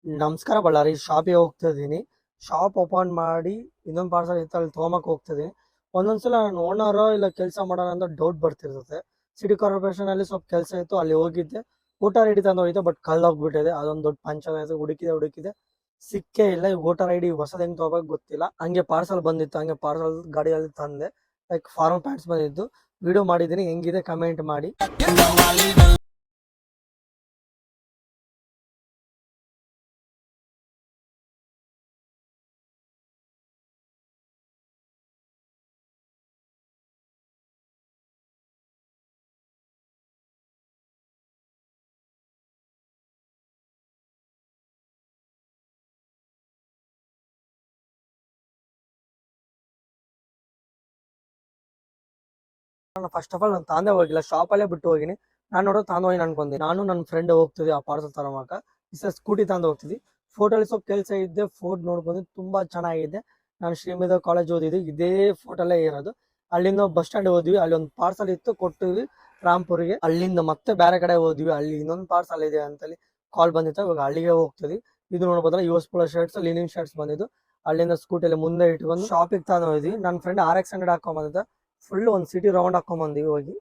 ನಮಸ್ಕಾರ ಬಳ್ಳಾರಿ ಶಾಪಿಗೆ ಹೋಗ್ತಾ ಇದೀನಿ. ಶಾಪ್ ಓಪನ್ ಮಾಡಿ ಇನ್ನೊಂದು ಪಾರ್ಸಲ್ ಇತ್ತು ಅಲ್ಲಿ ತೊಗೊಂಬಕ್ ಹೋಗ್ತಿದ್ದೀನಿ. ಒಂದೊಂದ್ಸಲ ನಾನು ಓನರ್ ಇಲ್ಲ ಕೆಲಸ ಮಾಡೋಣ ಅಂತ ಡೌಟ್ ಬರ್ತಿರ್ತದೆ. ಸಿಟಿ ಕಾರ್ಪೊರೇಷನ್ ಅಲ್ಲಿ ಸ್ವಲ್ಪ ಕೆಲಸ ಇತ್ತು, ಅಲ್ಲಿ ಹೋಗಿದ್ದೆ. ವೋಟರ್ ಐಡಿ ತಂದು ಹೋಗಿದ್ದೆ, ಬಟ್ ಕಳ್ದೋಗ್ಬಿಟ್ಟಿದೆ. ಅದೊಂದು ದೊಡ್ಡ ಪಂಚಾಯತ್ ಹುಡುಕಿದೆ ಸಿಕ್ಕೇ ಇಲ್ಲ. ಈ ವೋಟರ್ ಐಡಿ ಹೊಸದ್ ಹೆಂಗ್ ತಗೋಬೇಕು ಗೊತ್ತಿಲ್ಲ. ಹಂಗೆ ಪಾರ್ಸಲ್ ಬಂದಿತ್ತು, ಹಂಗೆ ಪಾರ್ಸಲ್ ಗಾಡಿಯಲ್ಲಿ ತಂದೆ. ಲೈಕ್ ಫಾರ್ಮ್ ಪ್ಯಾಂಟ್ಸ್ ಬಂದಿದ್ದು. ವಿಡಿಯೋ ಮಾಡಿದ್ದೀನಿ, ಹೆಂಗಿದೆ ಕಮೆಂಟ್ ಮಾಡಿ. ನಾನು ಫಸ್ಟ್ ಆಫ್ ಆಲ್ ನಾನು ತಾಂದೆ ಹೋಗಿಲ್ಲ, ಶಾಪಲ್ಲೇ ಬಿಟ್ಟು ಹೋಗಿನಿ. ನಾನು ನೋಡೋದು ತಾಂದು ಹೋಗಿ ಅನ್ಕೊಂಡೆ. ನಾನು ನನ್ನ ಫ್ರೆಂಡ್ ಹೋಗ್ತಿದ್ವಿ ಆ ಪಾರ್ಸಲ್ ತರೋವಾಗ. ಸ್ಕೂಟಿ ತಂದು ಹೋಗ್ತಿದ್ವಿ. ಫೋಟೋಲ್ಲಿ ಸ್ವಲ್ಪ ಕೆಲಸ ಇದ್ದೆ, ಫೋಟೋ ನೋಡ್ಕೊಂಡು ತುಂಬಾ ಚೆನ್ನಾಗಿದೆ. ನಾನು ಶ್ರೀಮೇಧ ಕಾಲೇಜ್ ಓದಿದ್ವಿ, ಇದೇ ಫೋಟೋಲ್ಲೇ ಇರೋದು. ಅಲ್ಲಿಂದ ಬಸ್ ಸ್ಟ್ಯಾಂಡ್ ಹೋದ್ವಿ, ಅಲ್ಲಿ ಒಂದು ಪಾರ್ಸಲ್ ಇತ್ತು, ಕೊಟ್ಟಿವಿ ರಾಮ್ಪುರ್ಗೆ. ಅಲ್ಲಿಂದ ಮತ್ತೆ ಬೇರೆ ಕಡೆ ಹೋದ್ವಿ, ಅಲ್ಲಿ ಇನ್ನೊಂದು ಪಾರ್ಸಲ್ ಇದೆ ಅಂತಲ್ಲಿ ಕಾಲ್ ಬಂದಿತ್ತು. ಇವಾಗ ಅಲ್ಲಿಗೆ ಹೋಗ್ತಿದ್ವಿ. ಇದು ನೋಡ್ಬೋದ್ರ US polo shirts, linen shirts ಬಂದಿದ್ದು. ಅಲ್ಲಿಂದ ಸ್ಕೂಟಿಯಲ್ಲಿ ಮುಂದೆ ಇಟ್ಕೊಂಡು ಶಾಪಿಗೆ ತಂದು ಹೋದ್ವಿ. ನನ್ನ ಫ್ರೆಂಡ್ RX 100 ಹಾಕೊಂಡ್ ಬಂದಿದ್ದ. ಫುಲ್ ಒಂದು ಸಿಟಿ ರೌಂಡ್ ಹಾಕೊಂಡ್ ಬಂದಿವಿ ಹೋಗಿ.